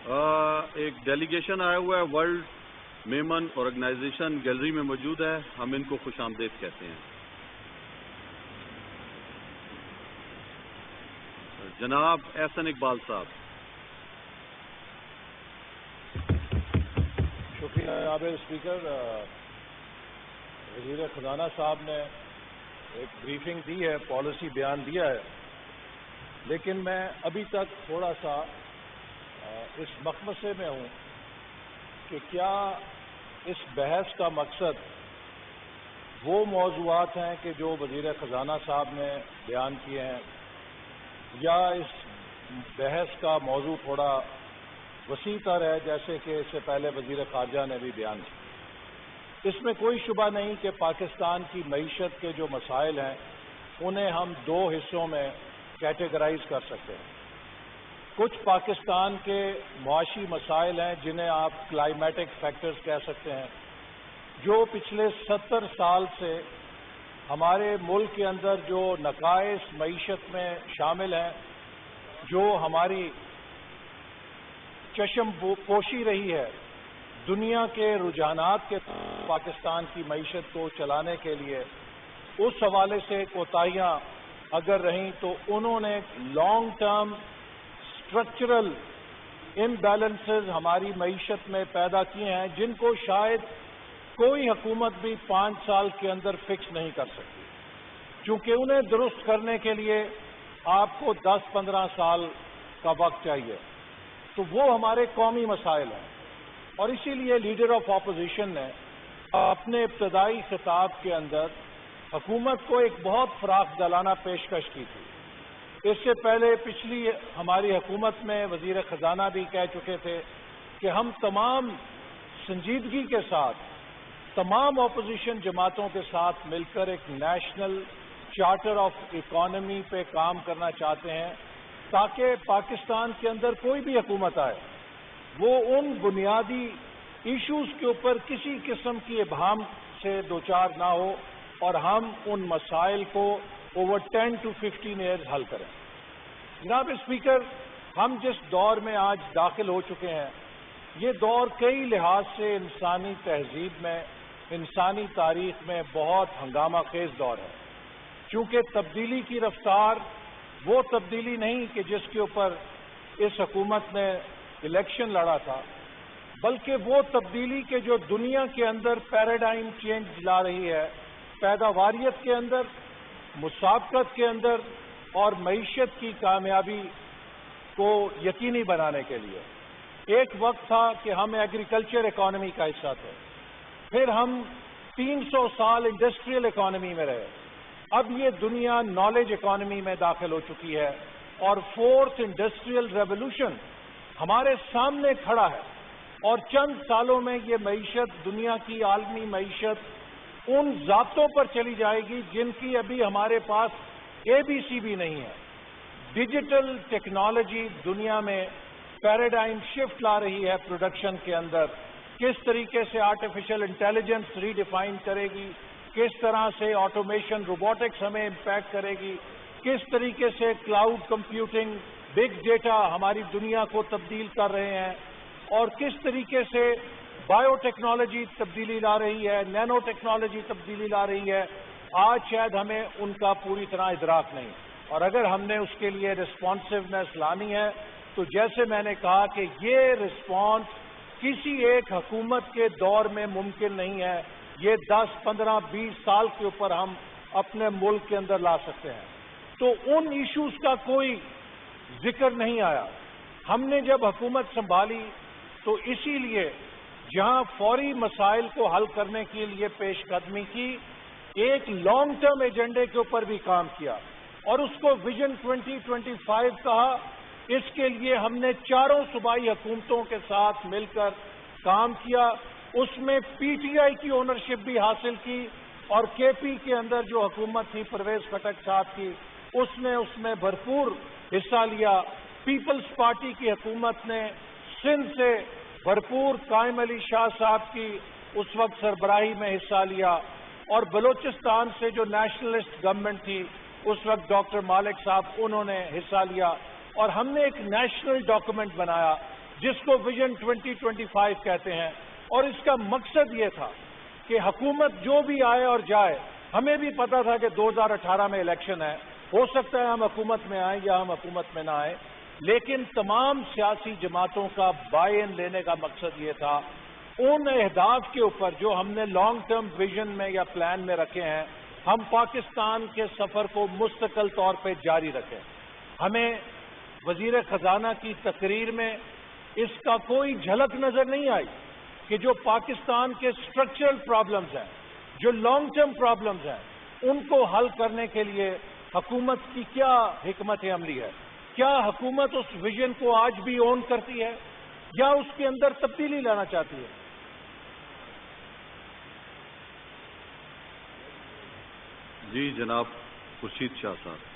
ایک ڈیلیگیشن آیا ہوا ہے ورلڈ میمن آرگنائزیشن گیلری میں موجود ہے. ہم ان کو خوش آمدید کہتے ہیں. جناب احسن اقبال صاحب. شکریہ جناب اسپیکر. وزیر خزانہ صاحب نے ایک بریفنگ دی ہے، پالیسی بیان دیا ہے، لیکن میں ابھی تک تھوڑا سا اس مخمصے میں ہوں کہ کیا اس بحث کا مقصد وہ موضوعات ہیں کہ جو وزیر خزانہ صاحب نے بیان کیے ہیں، یا اس بحث کا موضوع تھوڑا وسیع تر ہے جیسے کہ اس سے پہلے وزیر خارجہ نے بھی بیان کیا. اس میں کوئی شبہ نہیں کہ پاکستان کی معیشت کے جو مسائل ہیں انہیں ہم دو حصوں میں کیٹیگرائز کر سکتے ہیں. کچھ پاکستان کے معاشی مسائل ہیں جنہیں آپ کلائمیٹک فیکٹرز کہہ سکتے ہیں، جو پچھلے 70 سال سے ہمارے ملک کے اندر جو نقائص معیشت میں شامل ہیں، جو ہماری چشم پوشی رہی ہے دنیا کے رجحانات کے پاکستان کی معیشت کو چلانے کے لیے، اس حوالے سے کوتاہیاں اگر رہیں تو انہوں نے لانگ ٹرم اسٹرکچرل امبیلنسز ہماری معیشت میں پیدا کیے ہیں، جن کو شاید کوئی حکومت بھی 5 سال کے اندر فکس نہیں کر سکتی، چونکہ انہیں درست کرنے کے لیے آپ کو 10-15 سال کا وقت چاہیے. تو وہ ہمارے قومی مسائل ہیں، اور اسی لیے لیڈر آف اپوزیشن نے اپنے ابتدائی خطاب کے اندر حکومت کو ایک بہت فراخ دلانہ پیشکش کی تھی. اس سے پہلے پچھلی ہماری حکومت میں وزیر خزانہ بھی کہہ چکے تھے کہ ہم تمام سنجیدگی کے ساتھ تمام اپوزیشن جماعتوں کے ساتھ مل کر ایک نیشنل چارٹر آف اکانومی پہ کام کرنا چاہتے ہیں، تاکہ پاکستان کے اندر کوئی بھی حکومت آئے وہ ان بنیادی ایشوز کے اوپر کسی قسم کی ابہام سے دوچار نہ ہو، اور ہم ان مسائل کو اوور 10 to 15 ایئرز حل کریں. جناب اسپیکر، ہم جس دور میں آج داخل ہو چکے ہیں، یہ دور کئی لحاظ سے انسانی تہذیب میں، انسانی تاریخ میں بہت ہنگامہ خیز دور ہے. چونکہ تبدیلی کی رفتار وہ تبدیلی نہیں کہ جس کے اوپر اس حکومت نے الیکشن لڑا تھا، بلکہ وہ تبدیلی کے جو دنیا کے اندر پیراڈائم چینج لا رہی ہے، پیداواریت کے اندر، مسابقت کے اندر، اور معیشت کی کامیابی کو یقینی بنانے کے لیے. ایک وقت تھا کہ ہم ایگریکلچر اکانومی کا حصہ تھے، پھر ہم 300 سال انڈسٹریل اکانومی میں رہے، اب یہ دنیا نالج اکانومی میں داخل ہو چکی ہے، اور 4th انڈسٹریل ریولوشن ہمارے سامنے کھڑا ہے. اور چند سالوں میں یہ معیشت، دنیا کی عالمی معیشت، ان ذاتوں پر چلی جائے گی جن کی ابھی ہمارے پاس ABC بھی نہیں ہے. ڈیجیٹل ٹیکنالوجی دنیا میں پیراڈائم شفٹ لا رہی ہے پروڈکشن کے اندر. کس طریقے سے آرٹیفیشل انٹیلیجنس ریڈیفائن کرے گی، کس طرح سے آٹومیشن، روبوٹکس ہمیں امپیکٹ کرے گی، کس طریقے سے کلاؤڈ کمپیوٹنگ، بگ ڈیٹا ہماری دنیا کو تبدیل کر رہے ہیں، اور کس طریقے سے بایو ٹیکنالوجی تبدیلی لا رہی ہے، نینو ٹیکنالوجی تبدیلی لا رہی ہے. آج شاید ہمیں ان کا پوری طرح ادراک نہیں، اور اگر ہم نے اس کے لیے رسپانسونیس لانی ہے تو جیسے میں نے کہا کہ یہ رسپانس کسی ایک حکومت کے دور میں ممکن نہیں ہے، یہ 10, 15, 20 سال کے اوپر ہم اپنے ملک کے اندر لا سکتے ہیں. تو ان ایشوز کا کوئی ذکر نہیں آیا. ہم نے جب حکومت سنبھالی تو اسی لیے جہاں فوری مسائل کو حل کرنے کے لیے پیش قدمی کی، ایک لانگ ٹرم ایجنڈے کے اوپر بھی کام کیا، اور اس کو ویژن 2025 کہا. اس کے لیے ہم نے چاروں صوبائی حکومتوں کے ساتھ مل کر کام کیا. اس میں PTI کی اونرشپ بھی حاصل کی، اور KP کے اندر جو حکومت تھی پرویز خٹک صاحب کی، اس نے اس میں بھرپور حصہ لیا. پیپلز پارٹی کی حکومت نے سندھ سے بھرپور قائم علی شاہ صاحب کی اس وقت سربراہی میں حصہ لیا، اور بلوچستان سے جو نیشنلسٹ گورنمنٹ تھی اس وقت ڈاکٹر مالک صاحب، انہوں نے حصہ لیا، اور ہم نے ایک نیشنل ڈاکومنٹ بنایا جس کو ویژن 2025 کہتے ہیں، اور اس کا مقصد یہ تھا کہ حکومت جو بھی آئے اور جائے، ہمیں بھی پتا تھا کہ 2018 میں الیکشن ہے، ہو سکتا ہے ہم حکومت میں آئیں یا ہم حکومت میں نہ آئیں، لیکن تمام سیاسی جماعتوں کا بائی ان لینے کا مقصد یہ تھا ان اہداف کے اوپر جو ہم نے لانگ ٹرم ویژن میں یا پلان میں رکھے ہیں، ہم پاکستان کے سفر کو مستقل طور پہ جاری رکھیں۔ ہمیں وزیر خزانہ کی تقریر میں اس کا کوئی جھلک نظر نہیں آئی کہ جو پاکستان کے اسٹرکچرل پرابلمز ہیں، جو لانگ ٹرم پرابلمز ہیں، ان کو حل کرنے کے لیے حکومت کی کیا حکمت عملی ہے۔ کیا حکومت اس ویژن کو آج بھی اون کرتی ہے یا اس کے اندر تبدیلی لانا چاہتی ہے؟ جی جناب خورشید شاہ صاحب۔